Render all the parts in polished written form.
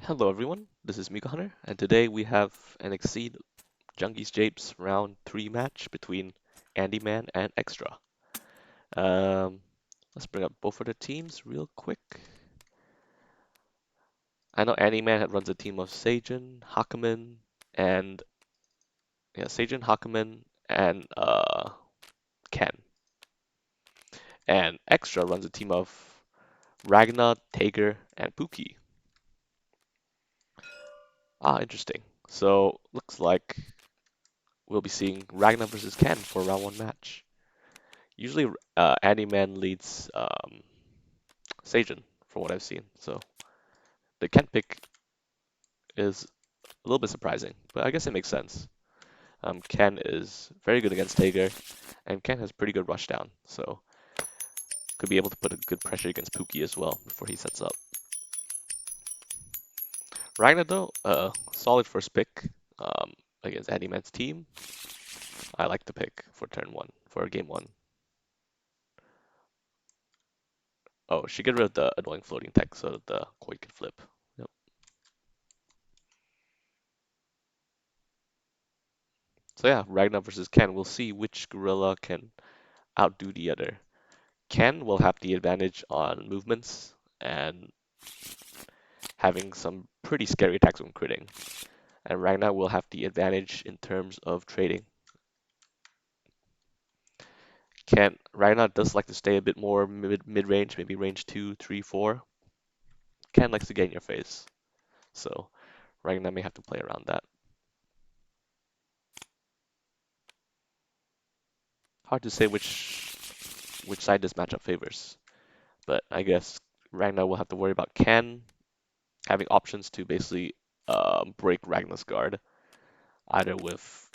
Hello everyone, this is Mika Hunter, and today we have an Exceed Jungy's Japes round 3 match between Andyman and Extra. Um, let's bring up both of the teams real quick. I know Andyman runs a team of Sajin, Hakumen, and Sajin, Hakumen, and Ken. And Extra runs a team of Ragna, Tager, and Pookie. Ah, interesting. So looks like we'll be seeing Ragna versus Ken for a round 1 match. Usually, Andyman leads Sajin, from what I've seen. So the Ken pick is a little bit surprising, but I guess it makes sense. Ken is very good against Tager, and Ken has pretty good rushdown, so could be able to put a good pressure against Pookie as well before he sets up. Ragnar though, solid first pick against Andyman's team. I like the pick for turn 1, for game 1. Oh, she get rid of the annoying floating tech so that the koi can flip. Yep. So yeah, Ragnar versus Ken. We'll see which gorilla can outdo the other. Ken will have the advantage on movements and having some pretty scary attacks when critting. And Ragnar will have the advantage in terms of trading. Ragnar does like to stay a bit more mid-range, maybe range 2, 3, 4. Ken likes to get in your face. So Ragnar may have to play around that. Hard to say which side this matchup favors. But I guess Ragnar will have to worry about Ken having options to basically break Ragnar's guard, either with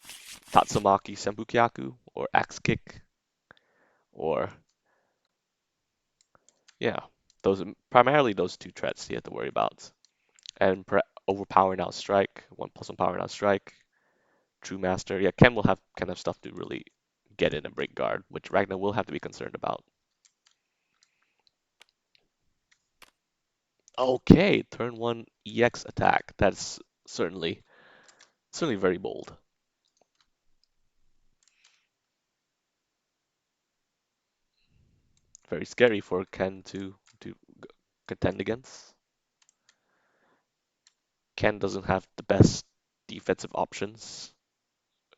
Tatsumaki Senbukyaku or Axe Kick, or yeah, those primarily those two threats you have to worry about. And overpowering out strike, 1+1 power out strike, True Master. Yeah, Ken will have kind of stuff to really get in and break guard, which Ragnar will have to be concerned about. Okay, turn 1 EX attack. That's certainly very bold. Very scary for Ken to contend against. Ken doesn't have the best defensive options.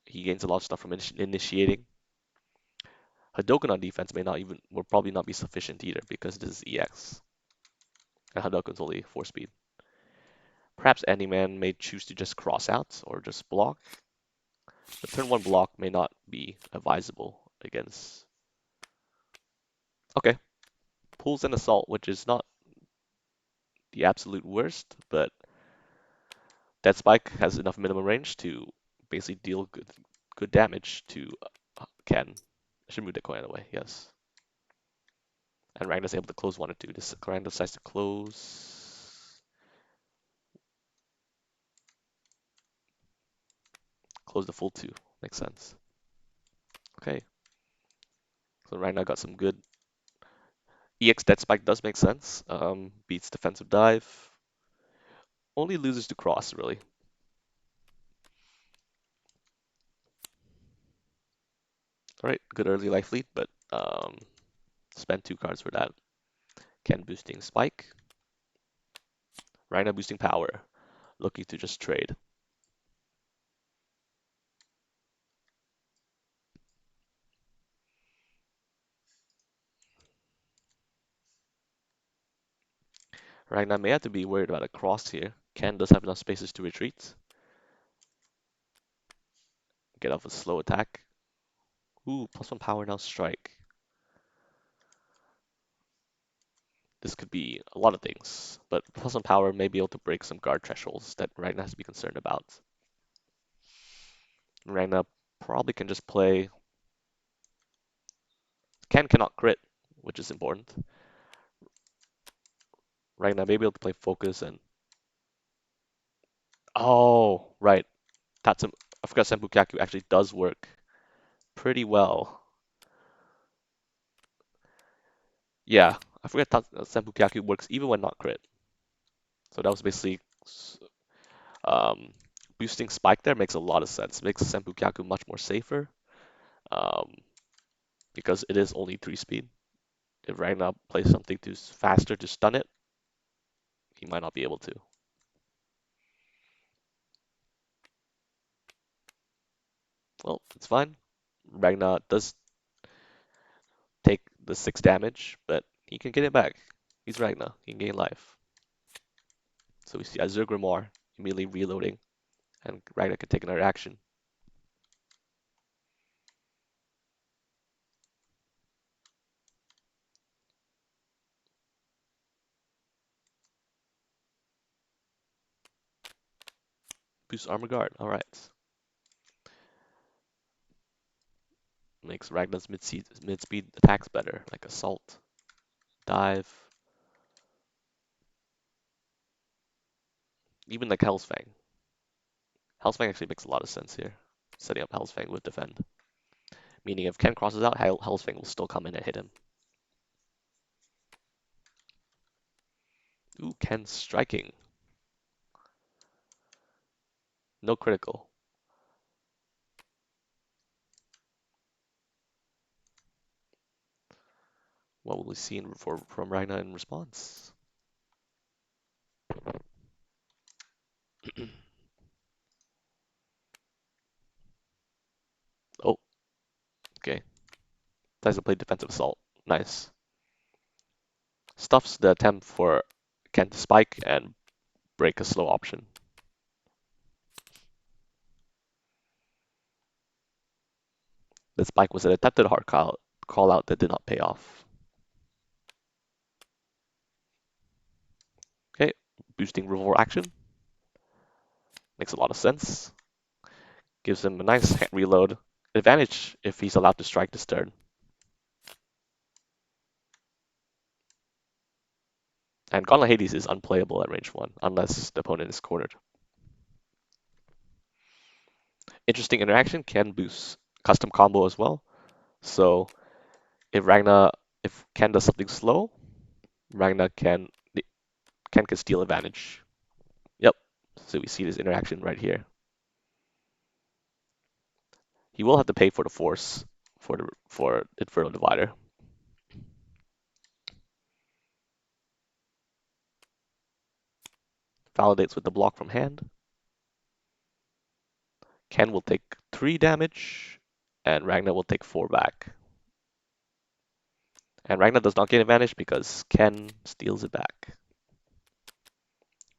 He gains a lot of stuff from initiating. Hadoken on defense will probably not be sufficient either because this is EX and Hadoken's only 4 speed. Perhaps Andyman may choose to just cross out or just block. The turn 1 block may not be advisable against. Okay, pulls an assault, which is not the absolute worst, but that spike has enough minimum range to basically deal good damage to Ken. I should move the coin away, yes. And Ragnar's able to close 1 or 2. This Ragnar decides to close the full 2. Makes sense. Okay, so Ragnar got some good. EX dead spike does make sense. Beats defensive dive. Only loses to cross, really. Alright, good early life lead, but spend 2 cards for that. Ken boosting spike. Ragnar boosting power. Looking to just trade. Ragnar may have to be worried about a cross here. Ken does have enough spaces to retreat. Get off a slow attack. Ooh, +1 power now strike. This could be a lot of things, but +1 power may be able to break some guard thresholds that Ragnar has to be concerned about. Ragnar probably can just play. Ken cannot crit, which is important. Ragnar may be able to play focus and. Oh, right. Tatsum. I forgot Senbukyaku actually does work pretty well. Yeah, I forgot Senbukyaku works even when not crit. So that was basically S- Um, Boosting Spike there makes a lot of sense. Makes Senpukyaku much more safer um, because it is only 3 speed. If Ragnar plays something too faster to stun it, he might not be able to. Well, it's fine. Ragnar does take the 6 damage, but he can get it back. He's Ragnar. He can gain life. So we see Azure Grimoire immediately reloading, and Ragnar can take another action. Boost Armor Guard. Alright. Makes Ragnar's mid-speed attacks better, like Assault, Dive, even like Hell's Fang. Hell's Fang actually makes a lot of sense here. Setting up Hell's Fang with defend. Meaning if Ken crosses out, Hell's Fang will still come in and hit him. Ooh, Ken striking. No critical. What will we see from Ragnar in response? Oh, okay. Tries to play defensive assault. Nice. Stuffs the attempt for Ken to spike and break a slow option. The spike was an attempted hard call out that did not pay off. Okay, boosting revolver action. Makes a lot of sense. Gives him a nice reload. Advantage if he's allowed to strike this turn. And Gauntlet Hades is unplayable at range 1 unless the opponent is cornered. Interesting interaction, can boost custom combo as well. So if Ken does something slow, Ragnar Ken can steal advantage. Yep. So we see this interaction right here. He will have to pay for the force for Inferno Divider. Validates with the block from hand. Ken will take 3 damage, and Ragnar will take 4 back. And Ragnar does not gain advantage because Ken steals it back.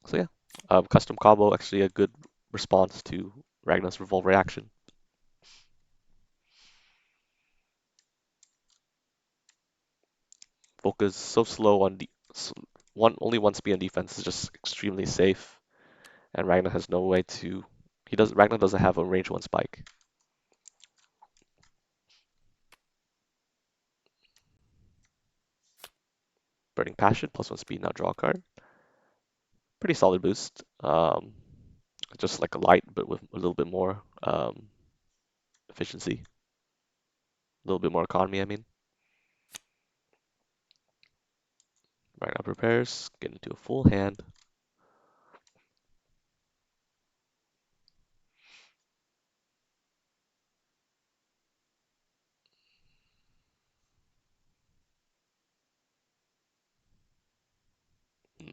So yeah, custom combo actually a good response to Ragnar's revolve reaction. Volka's so slow on only one speed on defense is just extremely safe, and Ragnar has no way to. Ragnar doesn't have a range 1 spike. Burning Passion plus 1 speed, now draw a card. Pretty solid boost. Just like a light, but with a little bit more efficiency, a little bit more economy. I mean, Ragnar prepares, get into a full hand.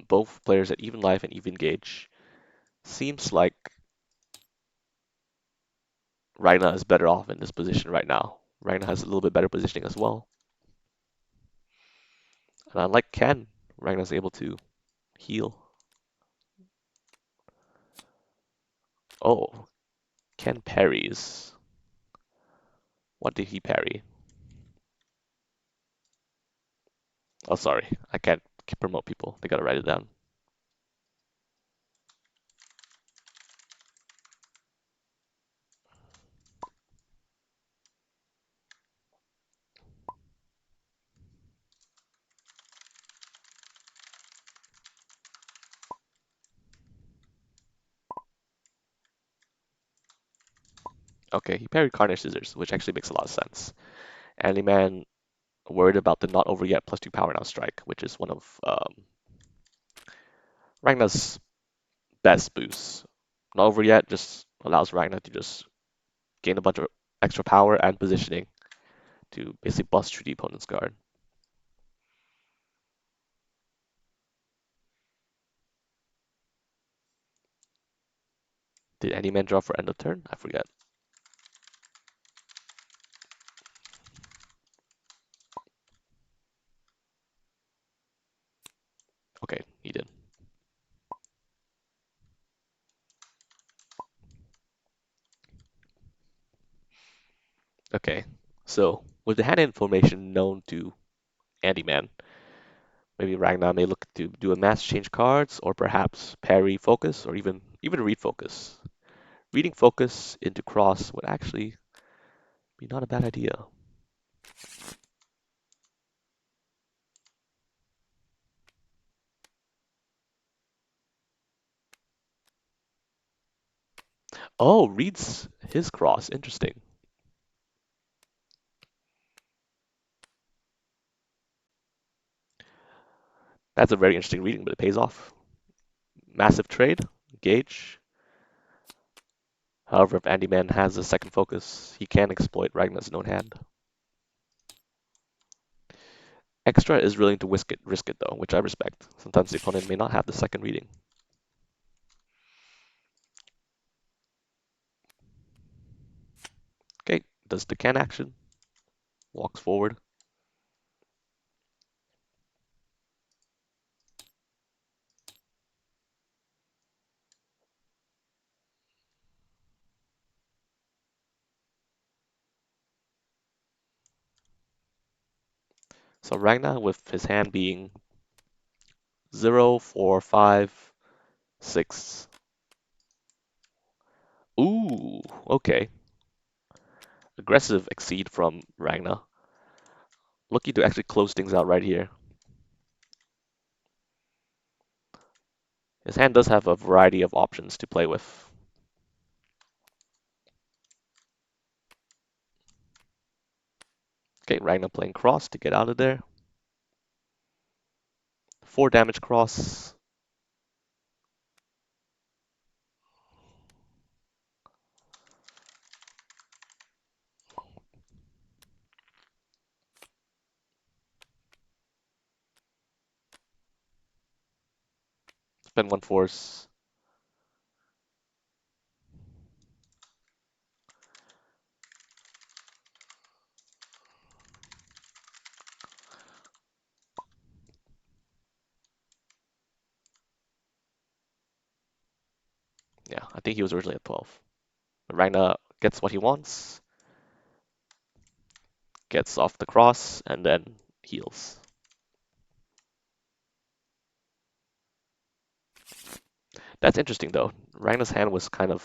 Both players at even life and even gauge. Seems like Ragnar is better off in this position right now. Ragnar has a little bit better positioning as well. And unlike Ken, Ragnar's able to heal. Oh, Ken parries. What did he parry? Oh, sorry. I can't promote people. They gotta write it down. Okay, he parried Carnage Scissors, which actually makes a lot of sense. Andyman worried about the not over yet +2 power now strike, which is one of Ragnar's best boost. Not over yet, just allows Ragnar to just gain a bunch of extra power and positioning to basically bust through the opponent's guard. Did any man draw for end of turn? I forget. Okay, he did. Okay, so with the hand information known to Andyman, maybe Ragnar may look to do a mass change cards, or perhaps parry focus, or even read focus. Reading focus into cross would actually be not a bad idea. Oh, reads his cross. Interesting. That's a very interesting reading, but it pays off. Massive trade, gauge. However, if Andyman has a second focus, he can exploit Ragnar's known hand. Extra is willing to risk it though, which I respect. Sometimes the opponent may not have the second reading. Okay, does the can action, walks forward. So Ragnar with his hand being 0, 4, 5, 6. Ooh, okay. Aggressive exceed from Ragnar. Looking to actually close things out right here. His hand does have a variety of options to play with. Okay, Ragnar playing cross to get out of there. 4 damage cross. Spend 1 force. Yeah, I think he was originally at 12. But Ragnar gets what he wants, gets off the cross, and then heals. That's interesting though. Ragnar's hand was kind of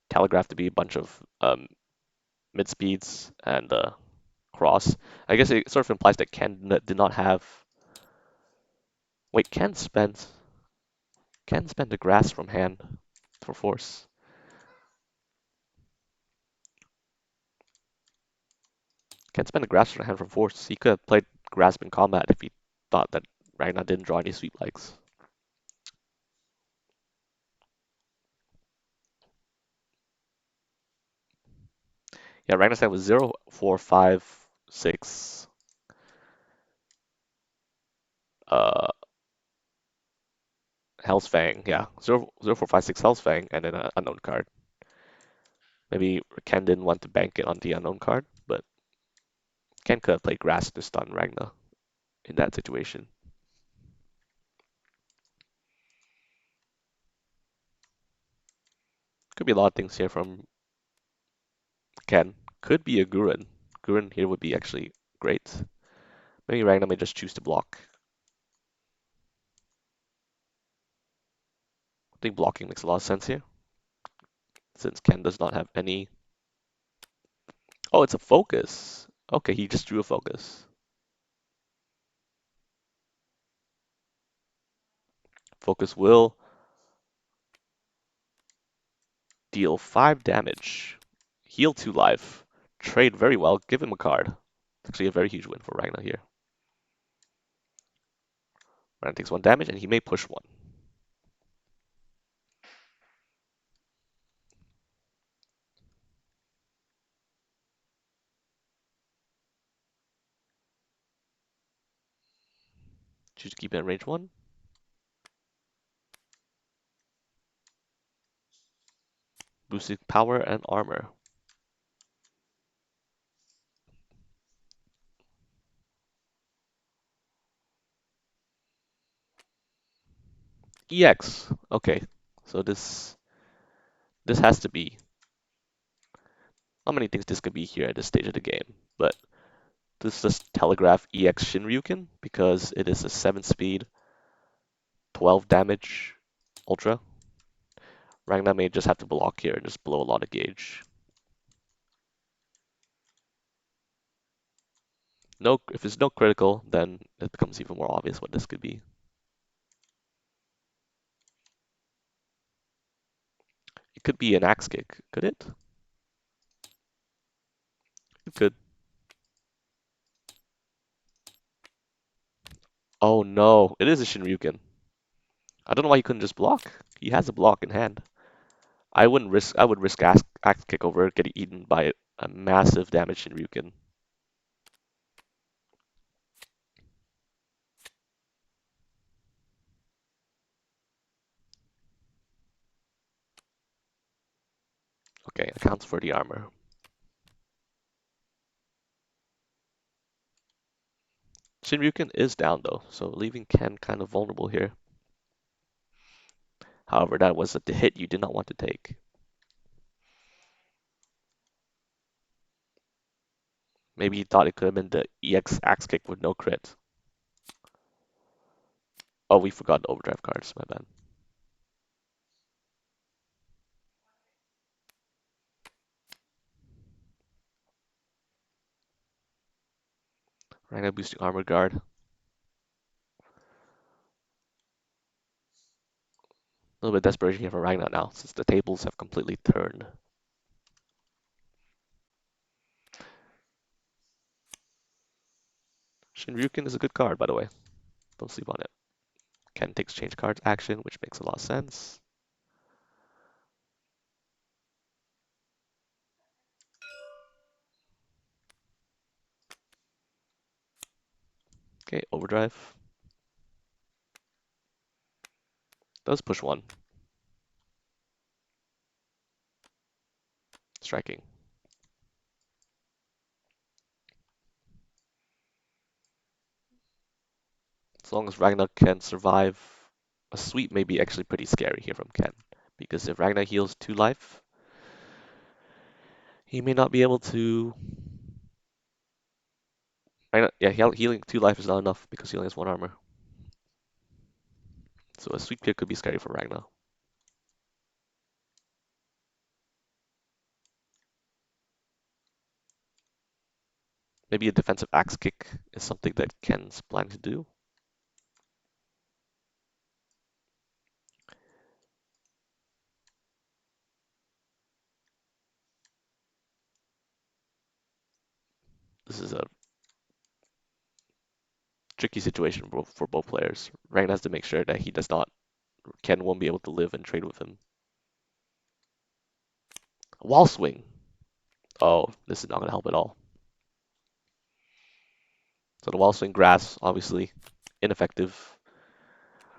telegraphed to be a bunch of mid speeds and cross. I guess it sort of implies that Ken did not have. Wait, Ken spent the grass from hand for force. Ken spent the grass from hand for force. He could have played grasp in combat if he thought that Ragnar didn't draw any sweep legs. Yeah, Ragnar's hand was 0, 4, 5, 6. Uh, Hell's Fang, yeah, 0, 0, 4, 5, 6 Hell's Fang, and then an unknown card. Maybe Ken didn't want to bank it on the unknown card, but Ken could have played grass to stun Ragnar in that situation. Could be a lot of things here from Ken. Could be a Gurren. Gurren here would be actually great. Maybe Ragnar may just choose to block. I think blocking makes a lot of sense here, since Ken does not have any. Oh, it's a focus. Okay, he just drew a focus. Focus will deal 5 damage, heal 2 life, trade very well, give him a card. It's actually a very huge win for Ragnar here. Ragnar takes 1 damage and he may push 1. Choose to keep it in range 1. Boosting power and armor. EX. Okay, so this has to be. Not many things this could be here at this stage of the game, but this just telegraph EX Shinryuken because it is a 7 speed, 12 damage ultra. Ragnar may just have to block here and just blow a lot of gauge. No, if it's no critical, then it becomes even more obvious what this could be. It could be an axe kick, could it? It could. Oh no, it is a Shinryuken. I don't know why he couldn't just block. He has a block in hand. I would risk axe kick over getting eaten by a massive damage Shinryuken. Okay, accounts for the armor. Shinryuken is down though, so leaving Ken kind of vulnerable here. However, that was the hit you did not want to take. Maybe he thought it could have been the EX axe kick with no crit. Oh, we forgot the overdrive cards, my bad. Ragnar boosting armor guard. A little bit of desperation here for Ragnar now, since the tables have completely turned. Shinryuken is a good card, by the way. Don't sleep on it. Ken takes change cards action, which makes a lot of sense. Okay, overdrive. Does push 1. Striking. As long as Ragnar can survive, a sweep may be actually pretty scary here from Ken. Because if Ragnar heals 2 life, he may not be able to... Yeah, healing 2 life is not enough because he only has 1 armor. So a sweep here could be scary for Ragnar. Maybe a defensive axe kick is something that Ken's planning to do. This is a tricky situation for both players. Ragnar has to make sure that he does not... Ken won't be able to live and trade with him. Wall swing. Oh, this is not going to help at all. So the wall swing grass, obviously, ineffective.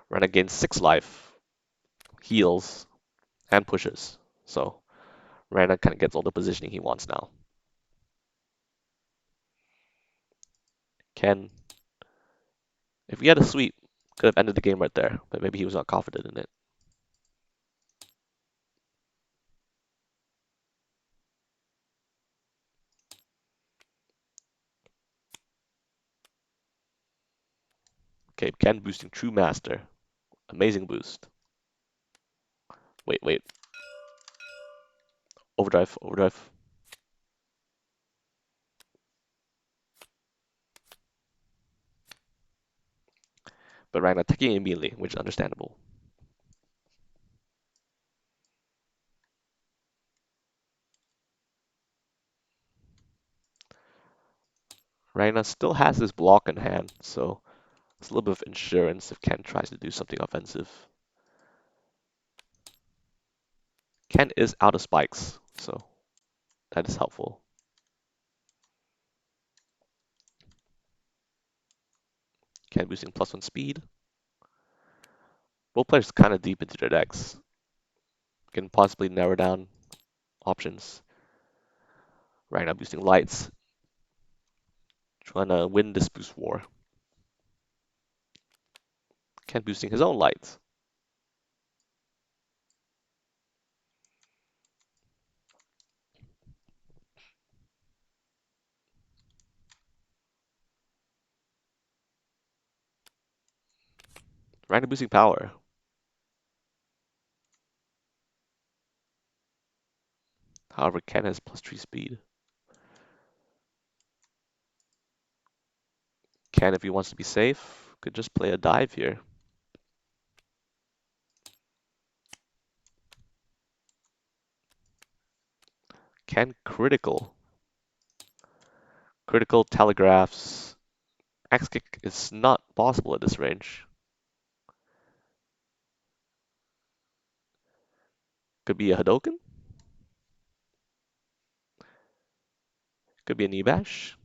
Ragnar gains 6 life, heals, and pushes. So Ragnar kind of gets all the positioning he wants now. Ken, if he had a sweep, could have ended the game right there, but maybe he was not confident in it. Okay, Ken boosting True Master. Amazing boost. Wait. Overdrive, overdrive. But Ragnar attacking immediately, which is understandable. Ragnar still has his block in hand, so it's a little bit of insurance if Ken tries to do something offensive. Ken is out of spikes, so that is helpful. Ken boosting +1 speed. Both players kind of deep into their decks. Can possibly narrow down options. Right now boosting lights. Trying to win this boost war. Ken boosting his own lights. Right now boosting power. However, Ken has +3 speed. Ken, if he wants to be safe, could just play a dive here. Ken critical. Critical telegraphs. Axe kick is not possible at this range. Could be a Hadoken. Could be a knee bash.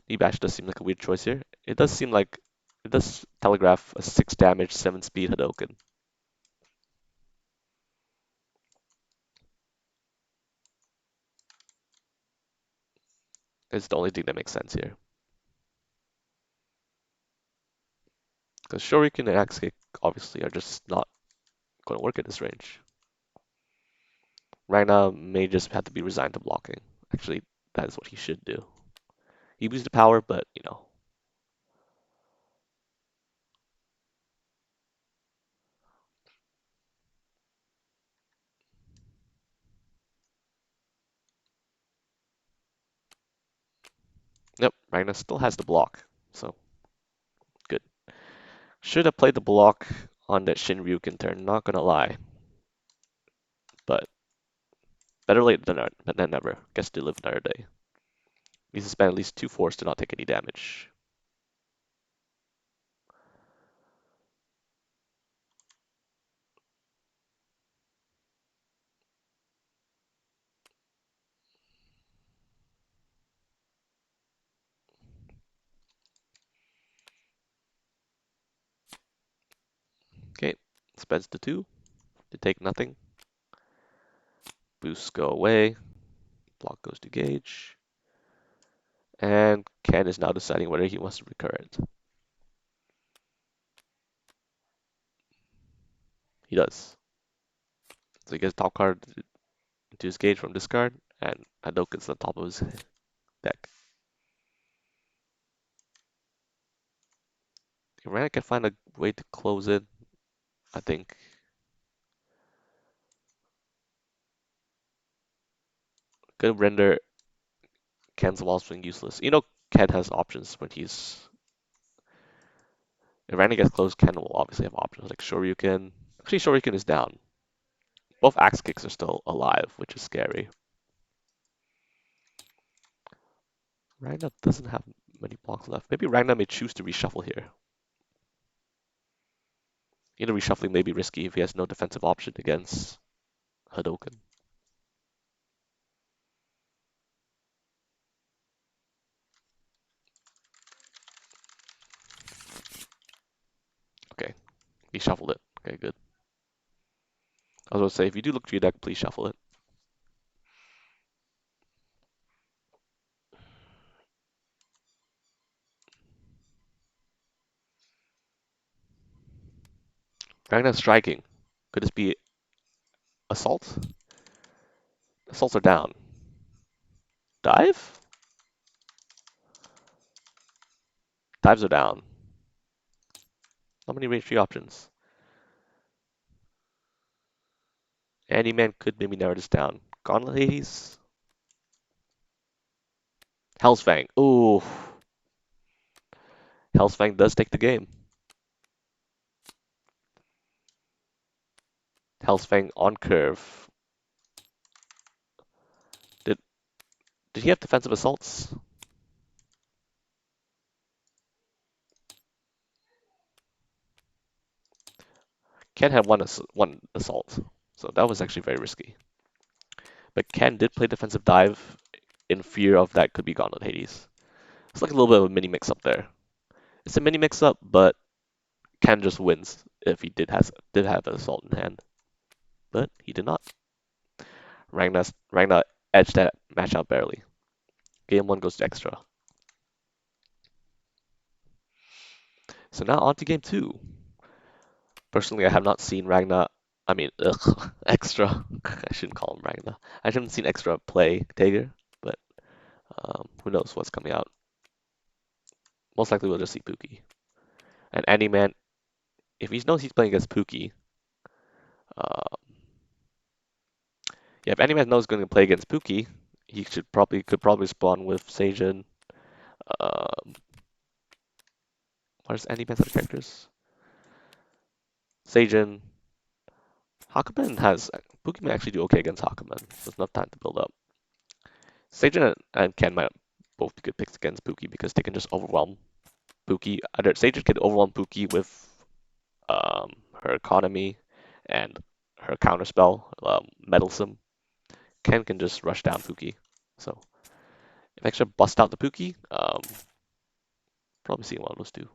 Knee bash does seem like a weird choice here. It does seem like it does telegraph a 6 damage, 7 speed Hadoken. It's the only thing that makes sense here. Because Shuriken and Axe Kick obviously are just not going to work at this range. Ragna may just have to be resigned to blocking. Actually, that is what he should do. He used the power, but you know. Yep, Ragna still has the block, so good. Should have played the block on that Shinryuken turn, not gonna lie. But better late than never. Guess to live another day. Needs to spend at least 2 force to not take any damage. Okay, spends to 2 to take nothing. Boosts go away. Block goes to Gage. And Ken is now deciding whether he wants to recur it. He does. So he gets top card into his Gage from discard, and Hadoken's on top of his deck. If Rana can find a way to close it, I think. Could render Ken's wall swing useless. You know, Ken has options when he's. If Rana gets close, Ken will obviously have options like Shoryuken. Actually, Shoryuken is down. Both axe kicks are still alive, which is scary. Ragna doesn't have many blocks left. Maybe Ragna may choose to reshuffle here. You know, reshuffling may be risky if he has no defensive option against Hadoken. Okay, he shuffled it. Okay, good. I was going to say, if you do look to your deck, please shuffle it. Ragna striking. Could this be assault? Assaults are down. Dive? Dives are down. Not many range 3 options. Andyman could maybe narrow this down. Gauntlet Hades? Hell's Fang. Ooh. Hell's Fang does take the game. Hell's Fang on curve. Did he have defensive assaults? Ken had one assault, so that was actually very risky. But Ken did play defensive dive in fear of that could be Gauntlet Hades. It's like a little bit of a mini mix up there. It's a mini mix-up, but Ken just wins if he did have an assault in hand. But he did not. Ragnar edged that match out barely. Game 1 goes to extra. So now on to game 2. Personally, I have not seen Ragnar. I mean, ugh, extra. I shouldn't call him Ragnar. I haven't seen extra play Tager, but who knows what's coming out. Most likely we'll just see Pookie. And Andyman, if he knows he's playing against Pookie, uh, yeah, if Andyman knows he's going to play against Pookie, he could probably spawn with Sajin. Um, what is Andyman's other characters? Sajin. Hakumen has Pookie may actually do okay against Hakumen. There's enough time to build up. Sajin and Ken might both be good picks against Pookie because they can just overwhelm Pookie. Either Sajin can overwhelm Pookie with her economy and her counterspell, Meddlesome. Ken can just rush down Pookie. So if extra bust out the Pookie, probably seeing one of those two.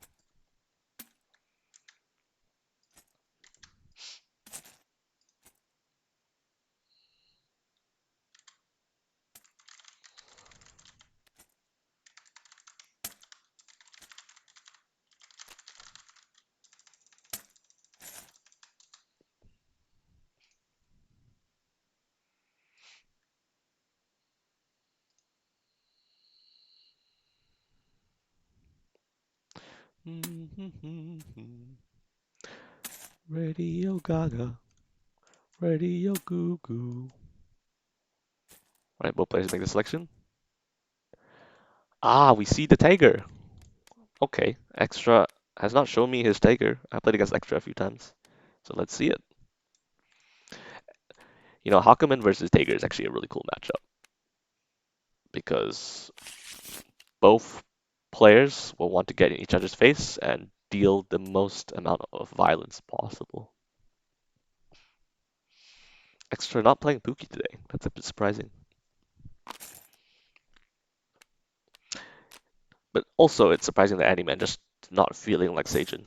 Radio Gaga, Radio Goo Goo. All right, both players make the selection. Ah, we see the Tiger. Okay, Extra has not shown me his Tiger. I played against Extra a few times, so let's see it. You know, Hakumen versus Tiger is actually a really cool matchup because both players will want to get in each other's face and deal the most amount of violence possible. Extra not playing Pookie today. That's a bit surprising. But also, it's surprising that Andyman just not feeling like Sajin.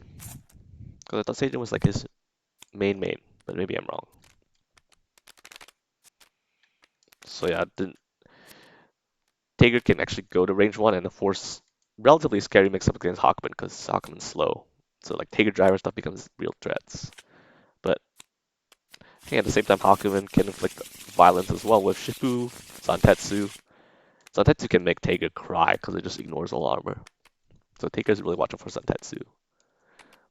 Because I thought Sajin was like his main, but maybe I'm wrong. So yeah, Tager can actually go to range 1 and force relatively scary mix-up against Hawkman because Hawkman's slow. So like Tager driver stuff becomes real threats. But hey, at the same time, Hawkman can inflict violence as well with Shifu, Zantetsu. Zantetsu can make Tager cry because it just ignores all armor. So Tager's really watching for Zantetsu.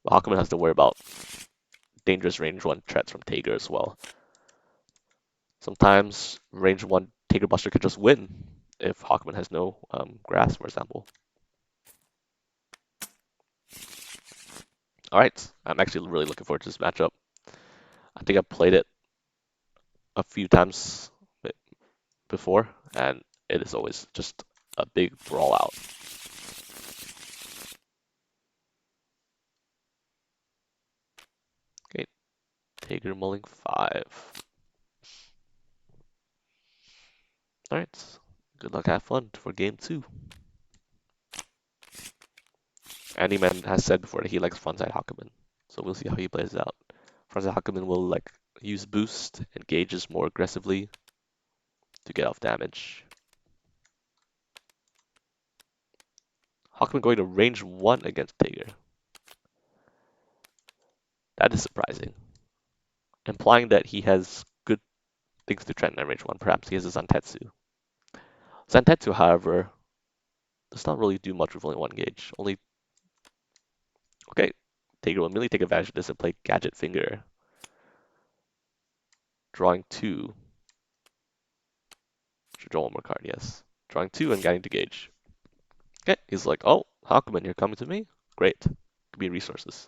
But Hawkman has to worry about dangerous range 1 threats from Tager as well. Sometimes range 1 Tager Buster could just win if Hawkman has no grass, for example. Alright, I'm actually really looking forward to this matchup. I think I've played it a few times before, and it is always just a big brawl out. Okay, Tager mulling 5. Alright, good luck, have fun for game 2. Andyman has said before that he likes frontside Hakumen, so we'll see how he plays out. Frontside Hakumen will like use boost, engages more aggressively to get off damage. Hakumen going to range 1 against Tager. That is surprising, implying that he has good things to trend in range 1. Perhaps he has a Zantetsu. Zantetsu, however, does not really do much with only 1 gauge. Okay, Tager will immediately take advantage of this and play Gadget Finger. Drawing 2. Should draw 1 more card, yes. Drawing 2 and getting to gauge. Okay, he's like, oh, Hakumen, you're coming to me? Great. Could be resources.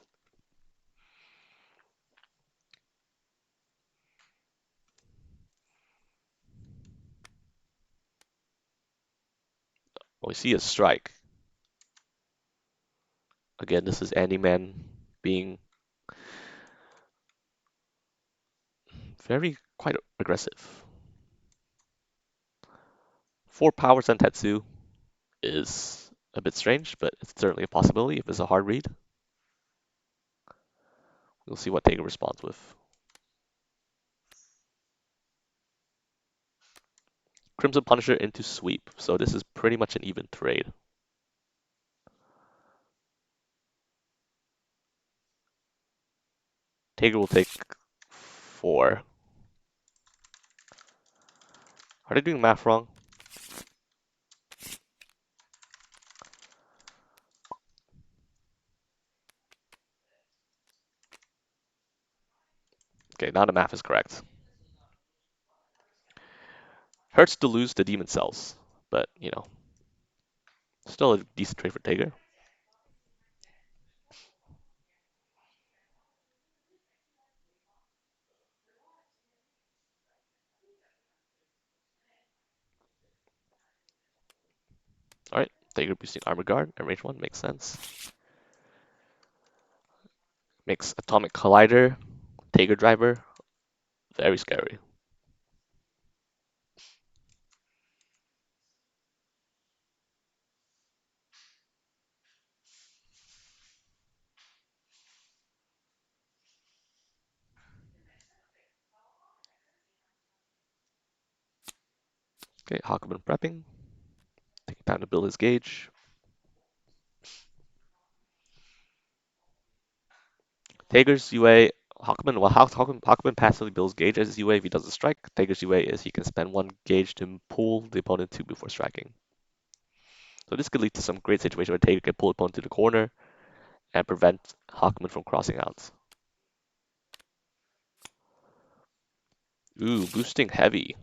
Oh, we see a strike. Again, this is Andyman being quite aggressive. 4 power Sentetsu is A bit strange, but it's certainly a possibility if it's a hard read. We'll see what Taker responds with. Crimson Punisher into sweep, so this is pretty much an even trade. Taker will take 4. Are they doing math wrong? Okay, now the math is correct. Hurts to lose the demon cells, but you know, still a decent trade for Taker. Alright, Taker boosting Armor Guard and range 1 makes sense. Makes Atomic Collider, Taker Driver, very scary. Okay, Hakumen prepping. Taking time to build his gauge. Taker's UA, Hakumen passively builds gauge as his UA if he doesn't strike. Taker's UA is he can spend 1 gauge to pull the opponent 2 before striking. So this could lead to some great situation where Taker can pull the opponent to the corner and prevent Hakumen from crossing out. Ooh, boosting heavy.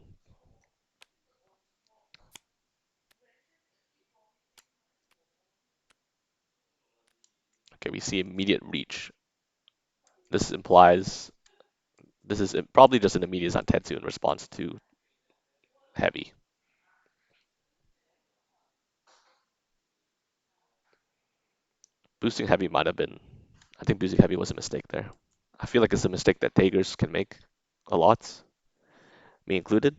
Okay, we see immediate reach. This implies this is probably just an immediate Zantetsu in response to heavy. Boosting heavy might have been, I think boosting heavy was a mistake there. I feel like it's a mistake that Takers can make a lot, me included.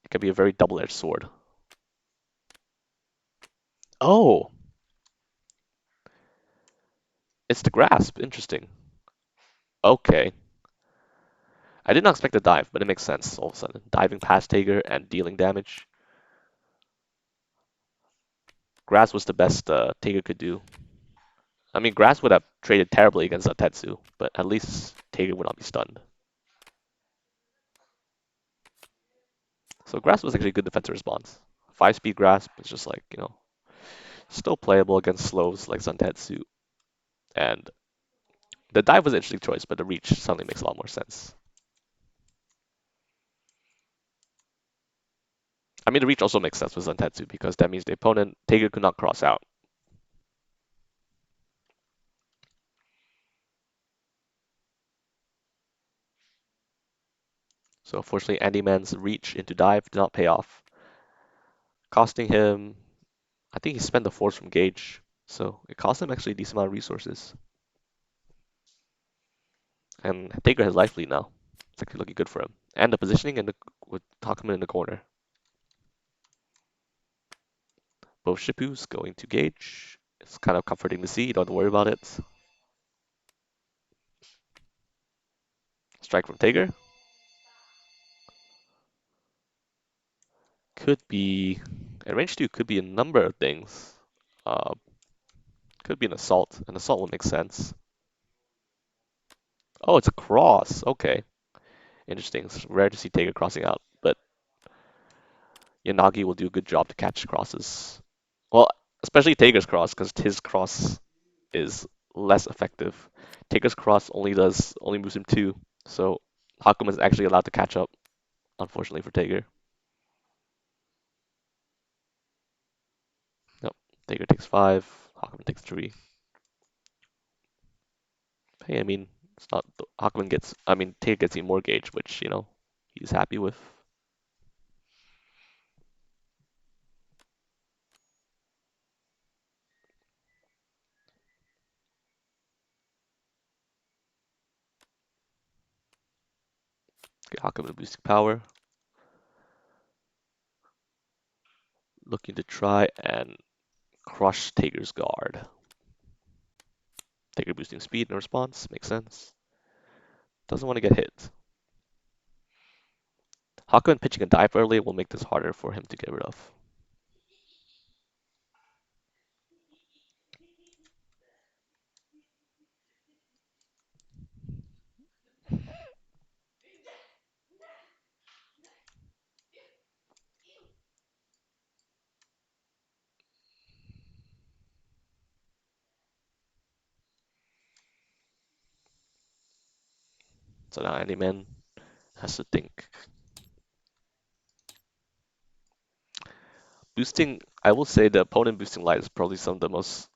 It can be a very double-edged sword. Oh, it's the grasp. Interesting. Okay. I did not expect a dive, but it makes sense all of a sudden. Diving past Taker and dealing damage. Grasp was the best Taker could do. I mean, Grasp would have traded terribly against Zatetsu, but at least Taker would not be stunned. So Grasp was actually a good defensive response. 5-speed Grasp is just like, you know, still playable against slows like Zantetsu. And the dive was an interesting choice, but the reach suddenly makes a lot more sense. I mean, the reach also makes sense with Zantetsu because that means the opponent, Taker, could not cross out. So unfortunately, Andyman's reach into dive did not pay off, costing him, I think he spent the force from Gauge, so it cost him actually a decent amount of resources. And Taker has life lead now. It's actually looking good for him. And the positioning and with Hakumen in the corner. Both Shippus going to Gauge. It's kind of comforting to see, you don't have to worry about it. Strike from Taker. Could be, at range 2 could be a number of things. Uh, could be an assault. An assault would make sense. Oh, it's a cross. Okay. Interesting. It's rare to see Taker crossing out, but Yanagi will do a good job to catch crosses. Well, especially Taker's cross, because his cross is less effective. Taker's cross only moves him 2, so Hakum is actually allowed to catch up, unfortunately for Taker. Nope. Taker takes 5, Hakumen takes 3. Hey, I mean, it's not Hakumen gets. I mean, Taker gets even more gauge, which you know he's happy with. Okay, Hakumen boosting power, looking to try and crush Tager's guard. Tager boosting speed in response, makes sense. Doesn't want to get hit. Hakuin pitching a dive early will make this harder for him to get rid of. So now Andyman has to think. Boosting, I will say the opponent boosting light is probably some of the most.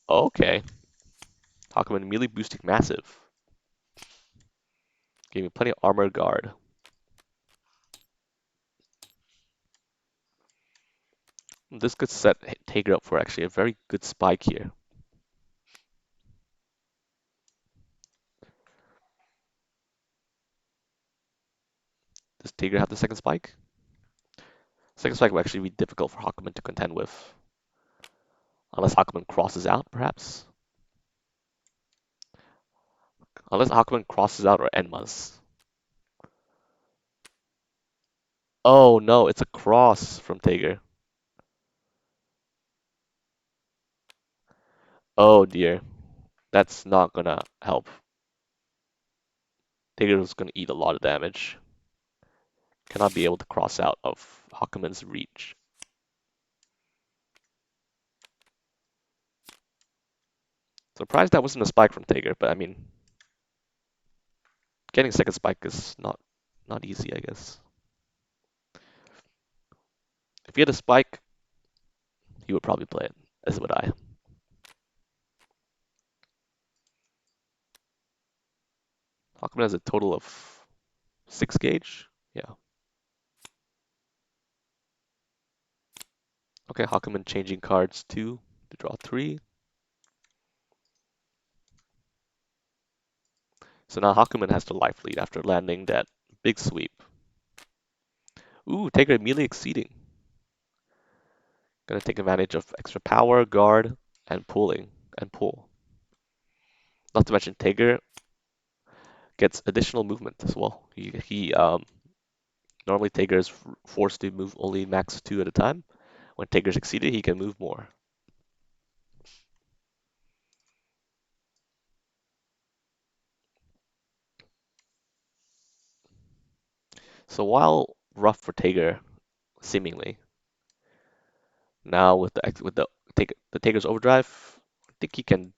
Oh, okay. Hakuin immediately boosting massive. Gave me plenty of armor guard. This could set Tager up for actually a very good spike here. Does Tager have the second spike? Second spike will actually be difficult for Hakuin to contend with. Unless Hakuin crosses out, perhaps. Unless Hakuin crosses out or Enmas. Oh no, it's a cross from Tager. Oh dear. That's not gonna help. Tager is gonna eat a lot of damage. Cannot be able to cross out of Hakuin's reach. Surprised that wasn't a spike from Tager, but I mean, getting a second spike is not easy, I guess. If he had a spike, he would probably play it, as would I. Hakuin has a total of 6 gauge. Yeah. Okay, Hakuin changing cards 2 to draw 3. So now Hakuin has the life lead after landing that big sweep. Ooh, Taker immediately exceeding. Gonna take advantage of extra power, guard, and pulling and pull. Not to mention Tager gets additional movement as well. He normally Tager is forced to move only max 2 at a time. When Tager's exceeded, he can move more. So while rough for Tager, seemingly, now with the Tager's overdrive, I think he can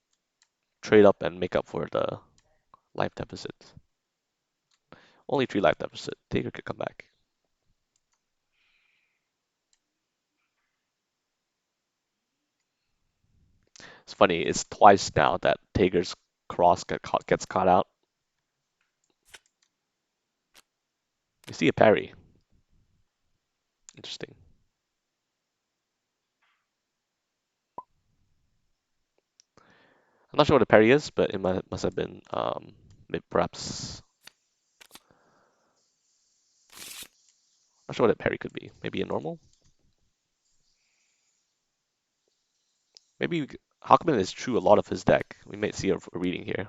trade up and make up for the life deficit. Only 3 life deficit. Tager could come back. It's funny, it's twice now that Tager's cross gets caught out. You see a parry. Interesting. I'm not sure what a parry is, but it must have been perhaps. Not sure what a parry could be. Maybe a normal. Maybe Hakuin is true a lot of his deck. We might see a reading here.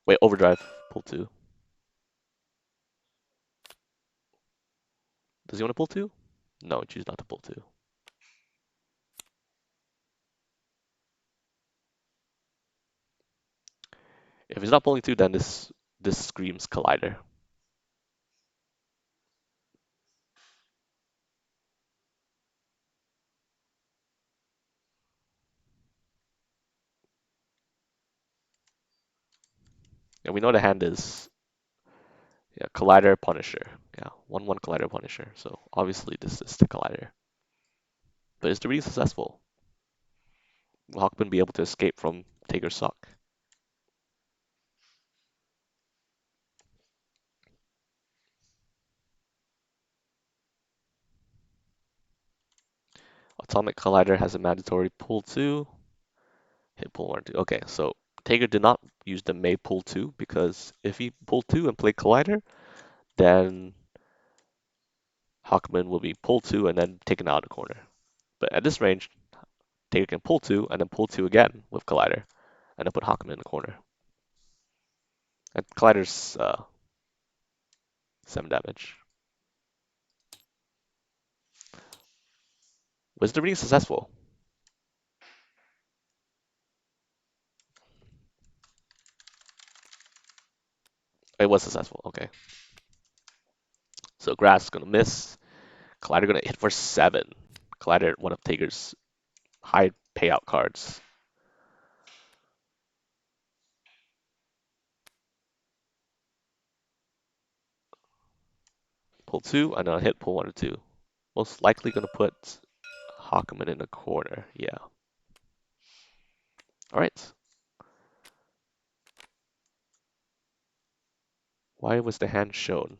Wait, overdrive, pull 2. Does he want to pull 2? No, choose not to pull 2. If he's not pulling 2, then this screams Collider. And we know the hand is yeah, Collider Punisher. Yeah, 1/1 Collider Punisher. So obviously this is the Collider. But is the reading successful? Will Hakuin be able to escape from Tager's Suck? Atomic Collider has a mandatory pull 2. Hit pull 1 2. Okay, so Tager did not use the May pull 2 because if he pulled 2 and played Collider, then Hawkman will be pull 2 and then taken out of the corner. But at this range, Taker can pull 2 and then pull 2 again with Collider and then put Hawkman in the corner. And Collider's 7 damage. Wisdom reading successful. It was successful, okay. So Grass is gonna miss. Collider gonna hit for 7. Collider, one of Taker's high payout cards. Pull 2, and then hit pull 1 or 2. Most likely gonna put Hawkman in the corner, yeah. Alright. Why was the hand shown?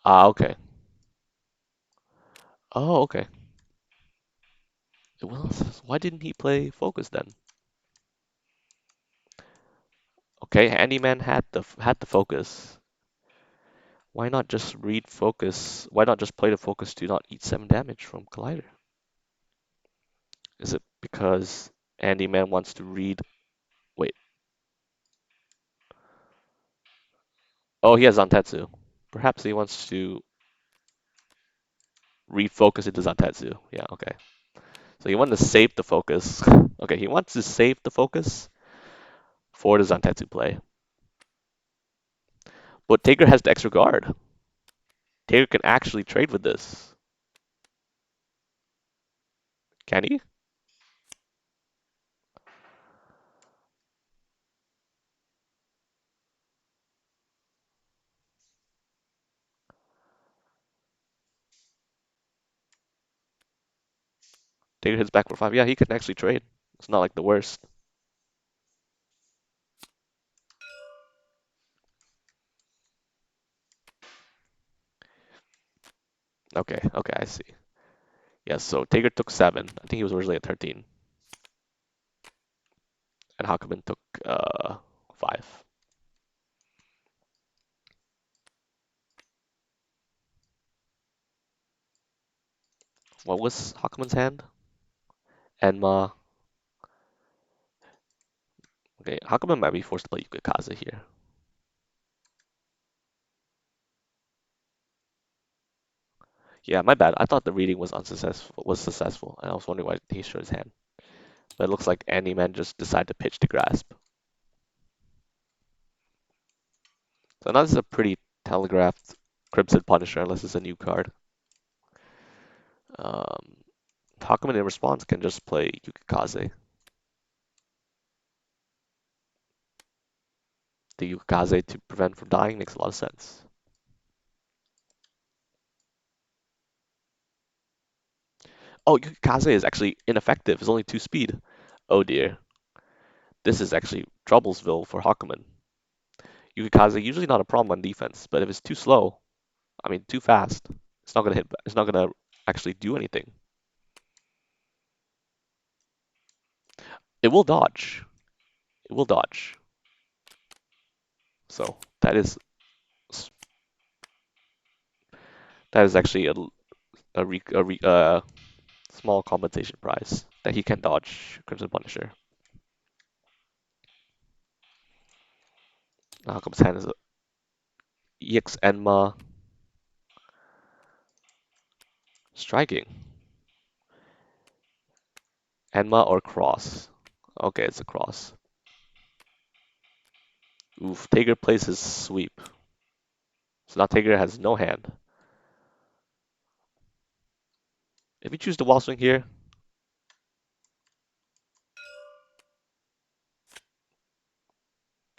Ah, okay. Oh, okay. Well, why didn't he play Focus then? Okay, Andyman had the Focus. Why not just read Focus? Why not just play the Focus to not eat 7 damage from Collider? Is it because Andyman wants to read? Wait. Oh, he has Zantetsu. Perhaps he wants to refocus into Zantetsu. Yeah, okay. So he wanted to save the Focus. Okay, he wants to save the Focus for the Zantetsu play. But Taker has the extra guard. Taker can actually trade with this. Can he? Taker hits back for 5. Yeah, he can actually trade. It's not like the worst. Okay, okay, I see. Yeah, so Taker took 7. I think he was originally at 13. And Hakumen took 5. What was Hakumen's hand? Enma. Okay, Hakumen might be forced to play Yukikaze here. Yeah, my bad. I thought the reading was successful, and I was wondering why he showed his hand. But it looks like Andyman just decided to pitch the grasp. So now this is a pretty telegraphed Crimson Punisher, unless it's a new card. Um, Hakumen in response can just play Yukikaze. The Yukikaze to prevent from dying makes a lot of sense. Oh, Yukikaze is actually ineffective. It's only 2 speed. Oh dear. This is actually Troublesville for Hakumen. Yukikaze usually not a problem on defense, but if it's too slow, I mean too fast, it's not gonna hit. It's not gonna actually do anything. It will dodge. It will dodge. So that is actually a small compensation prize that he can dodge Crimson Punisher. Now comes hand is a EX Enma striking. Enma or cross. Okay, it's a cross. Oof, Taker plays his sweep. So now Taker has no hand. If you choose the wall swing here,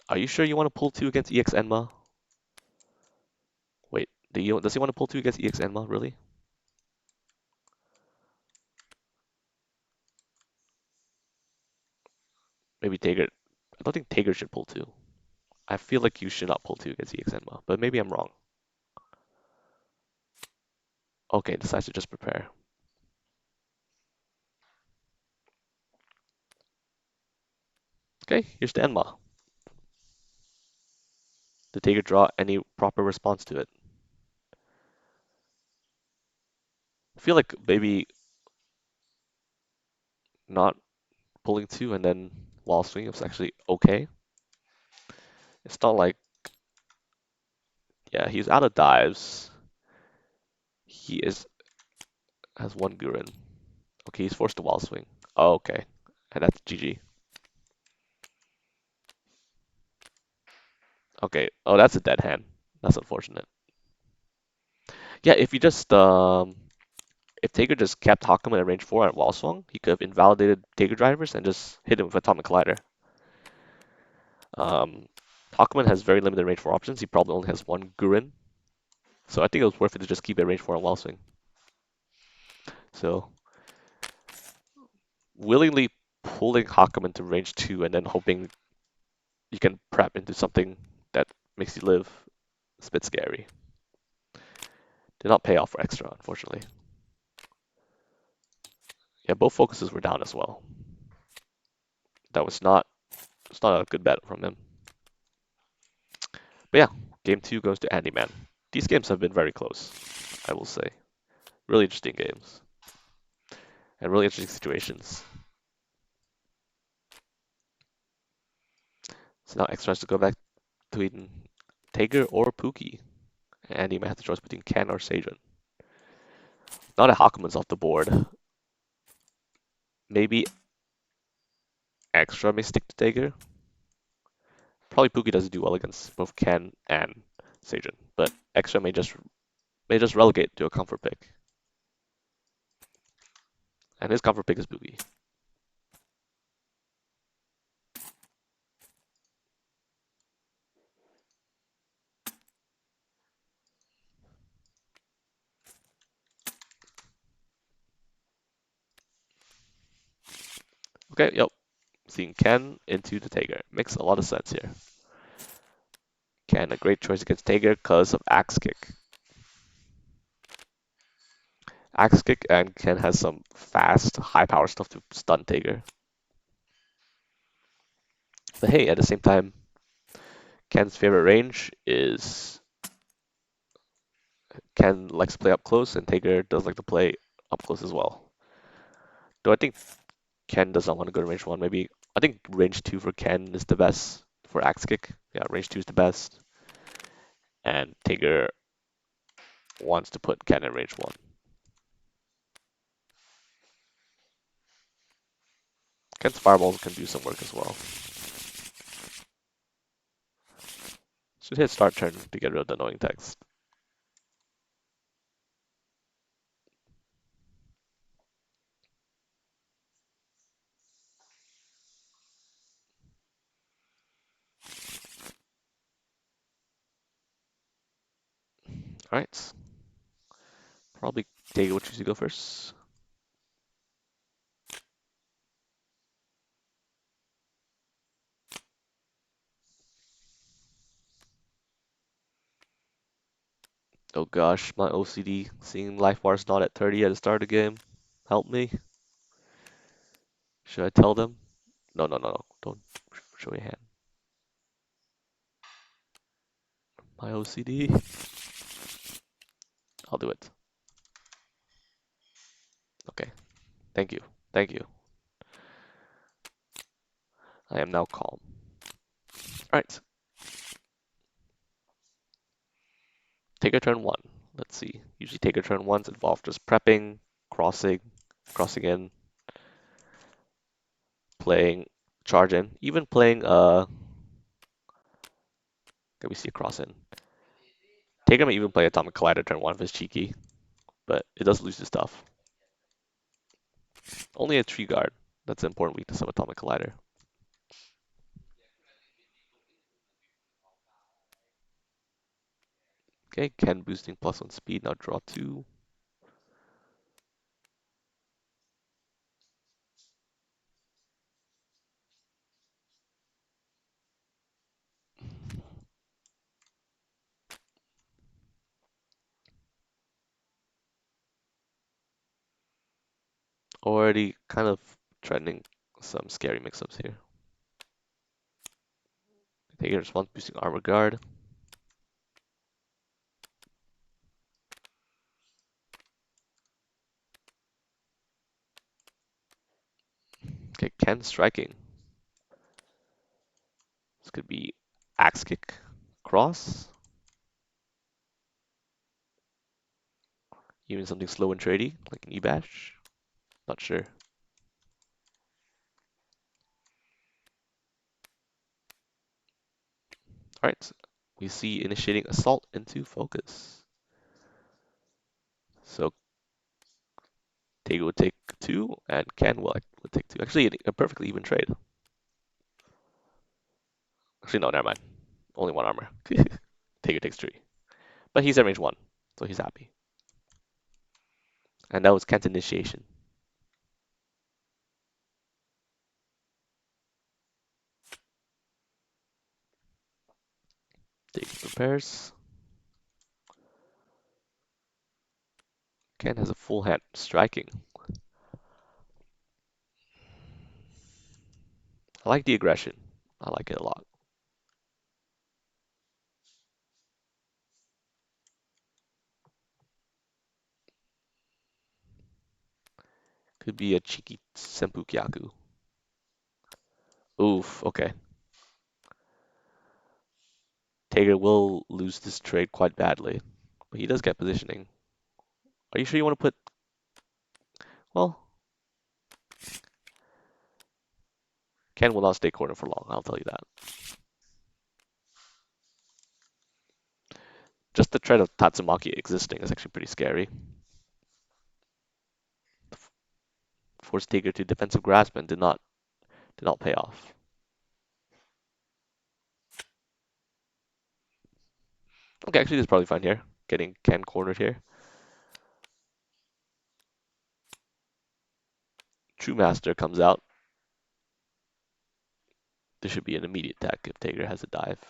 are you sure you want to pull 2 against EX Enma? Wait, does he want to pull 2 against EX Enma, really? maybe Tager. I don't think Tager should pull two. I feel like you should not pull two against EX Enma, but maybe I'm wrong. Okay, decides to just prepare. Okay, here's the Enma. Did Tager draw any proper response to it? I feel like maybe not pulling two and then wall swing is actually okay. It's not like, yeah, he's out of dives. He is has one Gurren. Okay, he's forced to wall swing. Oh, okay, and that's GG. Okay, oh, that's a dead hand. That's unfortunate. Yeah, if you just if Taker just kept Hakumen at range 4 at wall swung, he could have invalidated Taker drivers and just hit him with Atomic Collider. Um, Hakumen has very limited range 4 options. He probably only has one Gurren, so I think it was worth it to just keep it at range 4 on wall swing. So willingly pulling Hakumen to range 2 and then hoping you can prep into something that makes you live is a bit scary. Did not pay off for extra, unfortunately. Yeah, both focuses were down as well. That was not it's not a good bet from him. But yeah, game 2 goes to Andyman. These games have been very close, I will say. Really interesting games and really interesting situations. So now extra has to go back between Tager or Pookie. And he might have to choice between Ken or Seijun. Now that Hakumen's off the board, maybe extra may stick to Tager. Probably Pookie doesn't do well against both Ken and Seijun, but extra may just relegate to a comfort pick. And his comfort pick is Pookie. Okay, yep. Seeing Ken into the Tager. Makes a lot of sense here. Ken, a great choice against Tager because of Axe Kick. Axe Kick and Ken has some fast, high power stuff to stun Tager. But hey, at the same time, Ken's favorite range is Ken likes to play up close, and Tager does like to play up close as well. Though I think Ken does not want to go to range 1. Maybe I think range 2 for Ken is the best for Axe Kick. Yeah, range 2 is the best. And Tager wants to put Ken in range 1. Ken's fireballs can do some work as well. Should hit start turn to get rid of the annoying text. Alright. Probably Tager will choose to go first. Oh gosh, my OCD seeing life bars not at 30 at the start of the game. Help me. Should I tell them? No, no, no, no. Don't show your hand. My OCD. I'll do it. Okay. Thank you. Thank you. I am now calm. Alright. Take a turn 1. Let's see. Usually take a turn 1's involve just prepping, crossing, crossing in, playing charge in, even playing let me see a cross in. Taker may even play Atomic Collider turn 1 if it's cheeky, but it does lose the stuff. Only a tree guard. That's an important weakness of Atomic Collider. Okay, Ken boosting +1 speed, now draw 2. Already kind of trending some scary mix-ups here. Taking response boosting armor guard. Okay, Ken striking. This could be axe kick, cross, even something slow and trady like an E-bash. Not sure. All right, we see initiating assault into focus. So Tager would take two, and Ken would take two. Actually, a perfectly even trade. Actually, no, never mind. Only one armor. Tager takes three. But he's at range one, so he's happy. And that was Ken's initiation. Tager prepares. Ken has a full hand striking. I like the aggression. I like it a lot. Could be a cheeky Senpukyaku. Oof, okay. Tager will lose this trade quite badly, but he does get positioning. Are you sure you want to put... Well, Ken will not stay corner for long, I'll tell you that. Just the threat of Tatsumaki existing is actually pretty scary. Forced Tager to defensive grasp and did not pay off. Okay, actually this is probably fine here. Getting Ken cornered here. True Master comes out. This should be an immediate attack if Tager has a dive.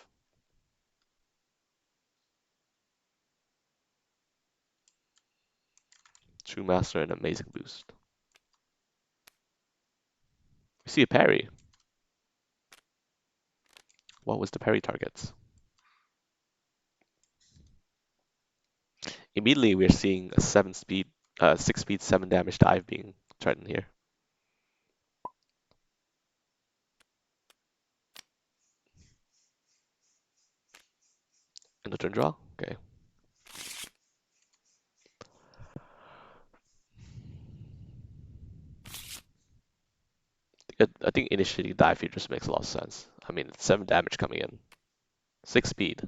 True Master, an amazing boost. We see a parry. What was the parry targets? Immediately we're seeing a 6 speed, 7 damage dive being threatened here. End of turn draw? Okay. I think initiating dive here just makes a lot of sense. I mean, it's 7 damage coming in. 6 speed.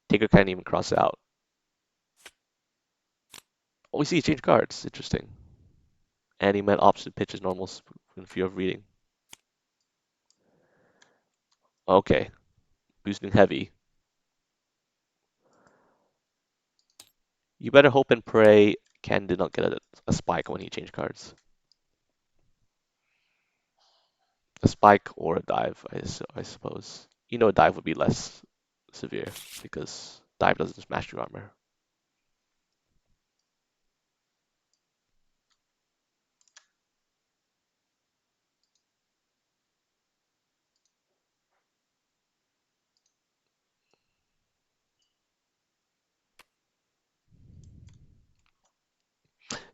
Taker can't even cross out. Oh, we see he changed cards. Interesting. Andyman opposite pitch is normal in fear of reading. Okay. Boosting heavy. You better hope and pray Ken did not get a spike when he changed cards. A spike or a dive, I suppose. You know, a dive would be less severe because dive doesn't smash your armor.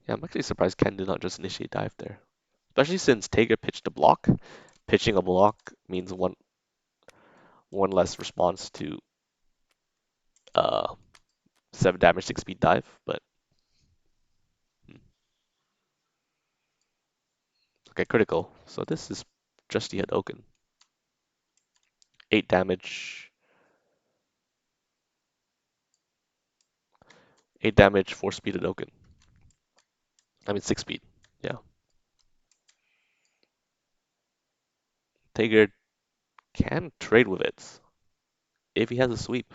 Yeah, I'm actually surprised Ken did not just initiate dive there. Especially since Tager pitched a block. Pitching a block means one less response to uh 7 damage, 6 speed dive, but okay, critical. So this is just the Hadoken. 8 damage. 8 damage, 4 speed Hadoken. I mean 6 speed. Yeah. Tager can trade with it if he has a sweep.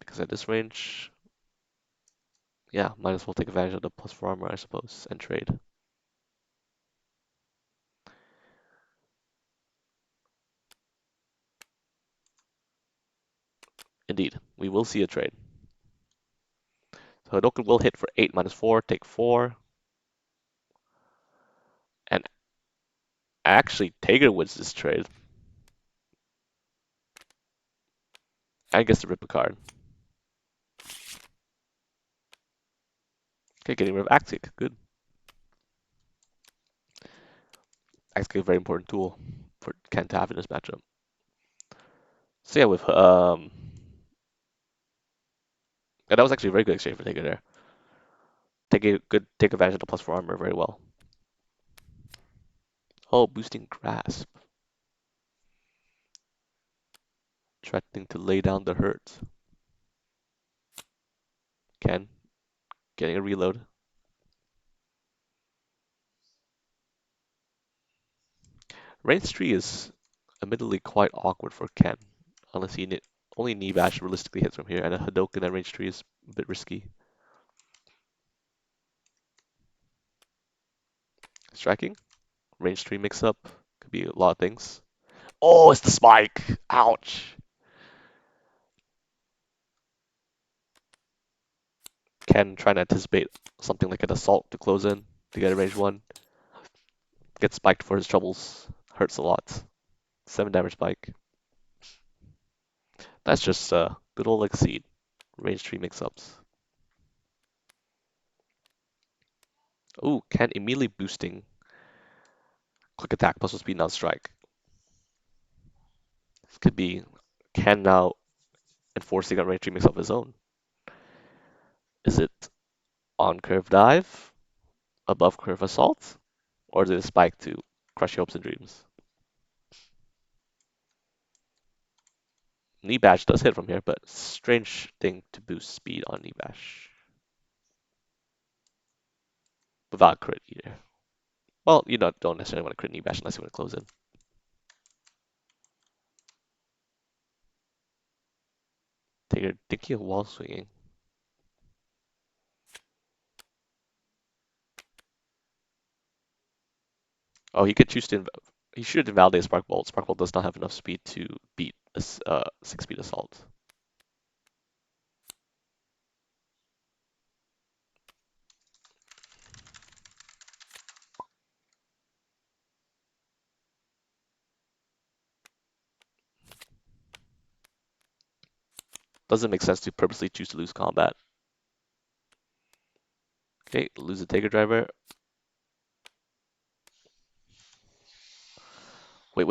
Because at this range, yeah, might as well take advantage of the plus 4 armor, I suppose, and trade. Indeed, we will see a trade. Hadoken will hit for 8 minus 4, take 4. And actually, Tager wins this trade. I guess to rip a card. Okay, getting rid of Axe Kick. Good. Axe Kick, a very important tool for Ken to have in this matchup. So yeah, with yeah, that was actually a very good exchange for Taker there. Take advantage of the plus 4 armor very well. Oh, boosting Grasp. Threatening to lay down the hurt. Ken getting a reload. Range 3 is admittedly quite awkward for Ken, unless only knee bash realistically hits from here, and a Hadoken at range 3 is a bit risky. Striking, range 3 mix up, could be a lot of things. Oh, it's the spike! Ouch! Ken trying to anticipate something like an assault to close in to get a range 1. Gets spiked for his troubles. Hurts a lot. 7 damage spike. That's just good old Exceed. Range 3 mix-ups. Ooh, Ken immediately boosting quick attack plus speed now strike. This could be Ken now enforcing a range 3 mix of his own. Is it on curve dive, above curve assault, or is it a spike to crush your hopes and dreams? Knee bash does hit from here, but strange thing to boost speed on knee bash. Without crit either. Well, you don't necessarily want to crit knee bash unless you want to close in. Taker thinking of wall swinging. Oh, he could choose to. He should invalidate Spark Bolt. Spark Bolt does not have enough speed to beat a 6-speed assault. Doesn't make sense to purposely choose to lose combat. Okay, lose the Taker driver. Wait.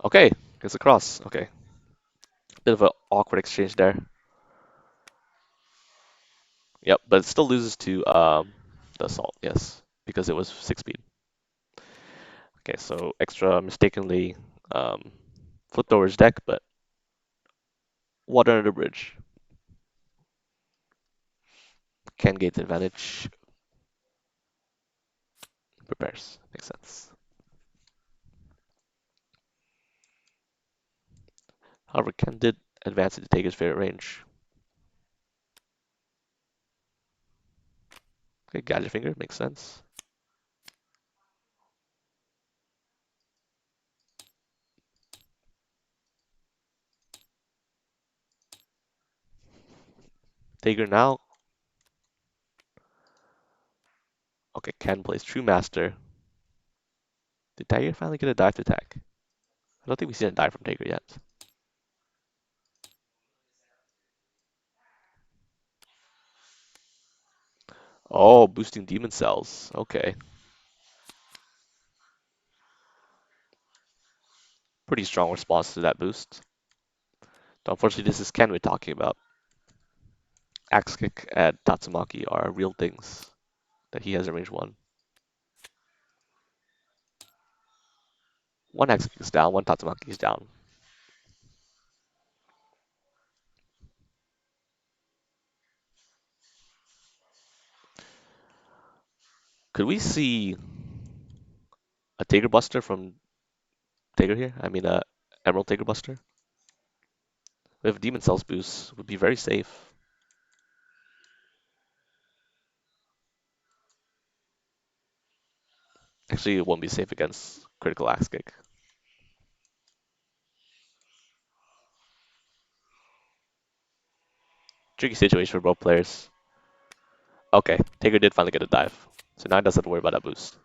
Okay, gets across. Okay, bit of an awkward exchange there. Yep, but it still loses to the assault. Yes, because it was 6-speed. Okay, so extra mistakenly flipped over his deck, but water under the bridge. Can gain advantage. Prepares. Makes sense. However, Ken did advance it to take his favorite range. Okay, Gadget Finger makes sense. Taker now. Okay, Ken plays True Master. Did Tiger finally get a dive to attack? I don't think we've seen a dive from Taker yet. Oh, boosting Demon Cells. Okay. Pretty strong response to that boost. So unfortunately, this is Ken we're talking about. Axe Kick and Tatsumaki are real things that he has in range 1. One Axe Kick is down, one Tatsumaki is down. Could we see a Taker Buster from Taker here? I mean, Emerald Taker Buster? With Demon Cells boost, would be very safe. Actually, it won't be safe against critical axe kick. Tricky situation for both players. Okay, Taker did finally get a dive, so now he doesn't have to worry about that boost.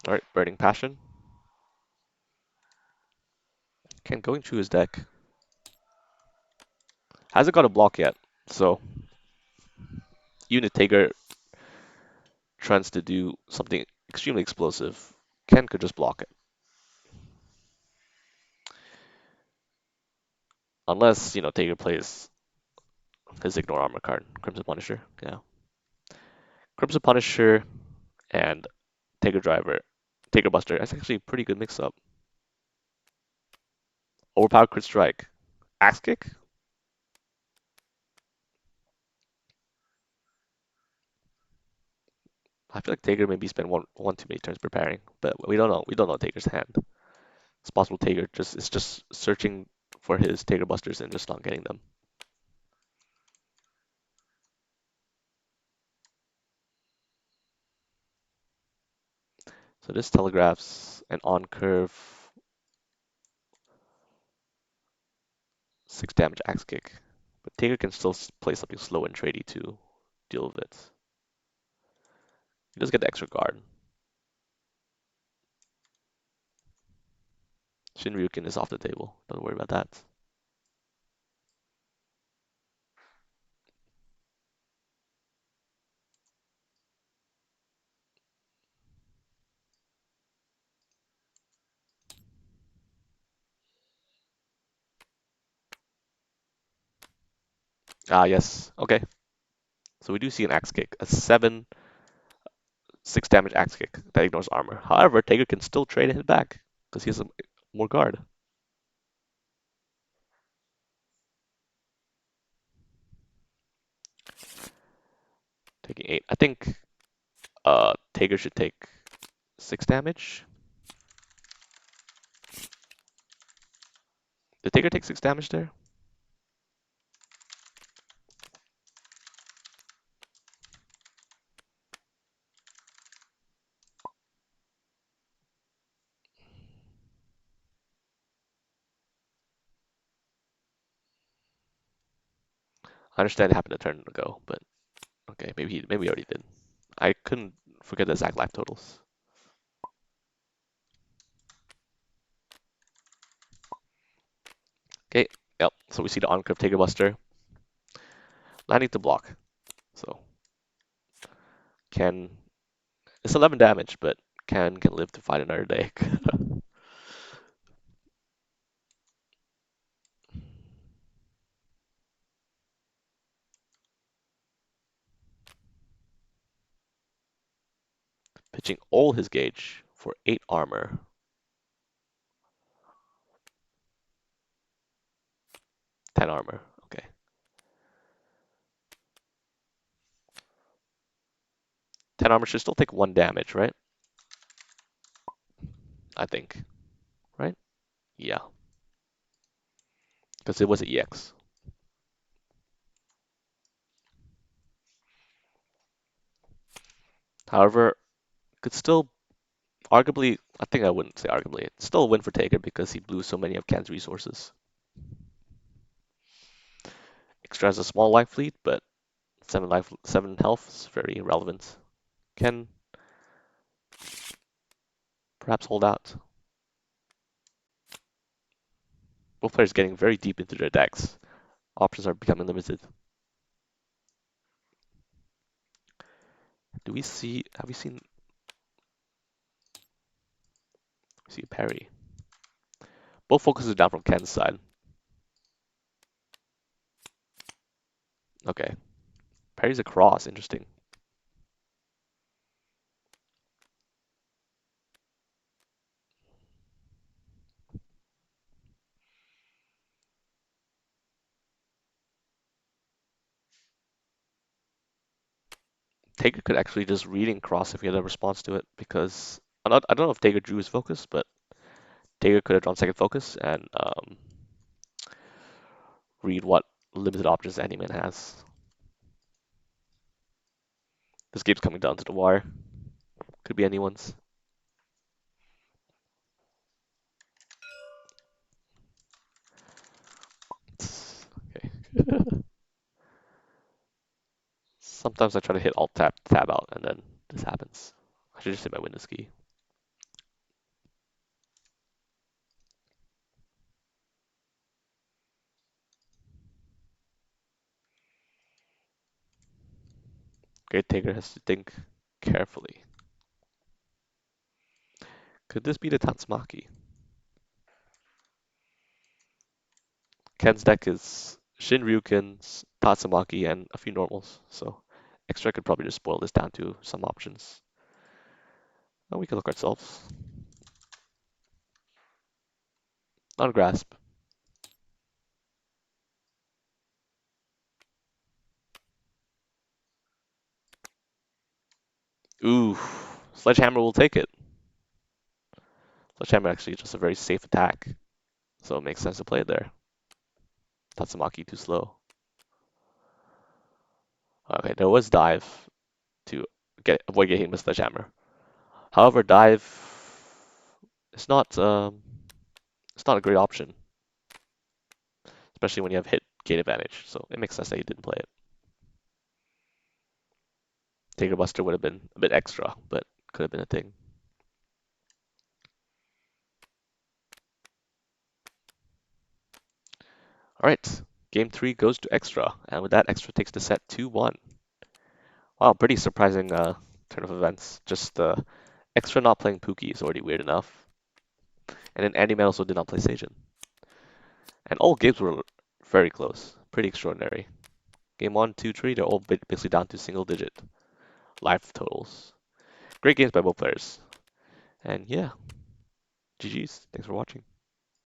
Alright, Burning Passion. Ken going through his deck. Hasn't got a block yet, so even if Taker tries to do something extremely explosive, Ken could just block it. Unless, Taker plays his Ignore Armor card, Crimson Punisher. Yeah. Crimson Punisher and Taker Driver, Taker Buster. That's actually a pretty good mix-up. Overpowered Crit Strike. Axe Kick? I feel like Taker maybe spent one too many turns preparing, but we don't know. We don't know Taker's hand. It's possible Taker is just searching for his Taker Busters and just not getting them. So this telegraphs an on curve 6 damage axe kick. But Taker can still play something slow and trady to deal with it. He does get the extra guard. Shinryuken is off the table. Don't worry about that. Ah, yes. Okay. So we do see an axe kick. A 6 damage axe kick that ignores armor. However, Taker can still trade it back because he has more guard. Taking 8. I think Taker should take 6 damage. Did Taker take 6 damage there? I understand it happened a turn ago, but okay, maybe he already did. I couldn't forget the exact life totals. Okay, yep. So we see the on-curve Taker Buster. Landing to block. So Ken, it's 11 damage, but Ken can live to fight another day. Pitching all his gauge for 8 armor. 10 armor. Okay. 10 armor should still take 1 damage, right? I think. Right? Yeah. Because it was an EX. However, could still arguably, I think I wouldn't say arguably, it's still a win for Taker because he blew so many of Ken's resources. Extra has a small life lead, but 7 health is very relevant. Ken perhaps hold out. Both players getting very deep into their decks. Options are becoming limited. Have we seen parry? Both focuses down from Ken's side. Okay. Parry's a cross, interesting. Taker could actually just reading cross if he had a response to it because I don't know if Taker drew his focus, but Taker could have drawn second focus and read what limited options Andyman has. This game's coming down to the wire. Could be anyone's. Okay. Sometimes I try to hit Alt tab out, and then this happens. I should just hit my Windows key. Great Taker has to think carefully. Could this be the Tatsumaki? Ken's deck is Shin Ryuken's, Tatsumaki, and a few normals, so extra could probably just boil this down to some options. And we can look ourselves. On grasp. Ooh, Sledgehammer will take it. Sledgehammer actually is just a very safe attack, so it makes sense to play it there. Tatsumaki too slow. Okay, there was dive to avoid getting hit with Sledgehammer. However, dive is it's not a great option, especially when you have hit gate advantage. So it makes sense that he didn't play it. Taker Buster would have been a bit extra, but could have been a thing. All right, game 3 goes to extra, and with that, extra takes the set 2-1. Wow, pretty surprising turn of events. Just extra not playing Pookie is already weird enough. And then Andyman also did not play Seijin. And all games were very close. Pretty extraordinary. Game 1, 2, 3, they're all basically down to single digit life totals. Great games by both players. And yeah, GG's. Thanks for watching.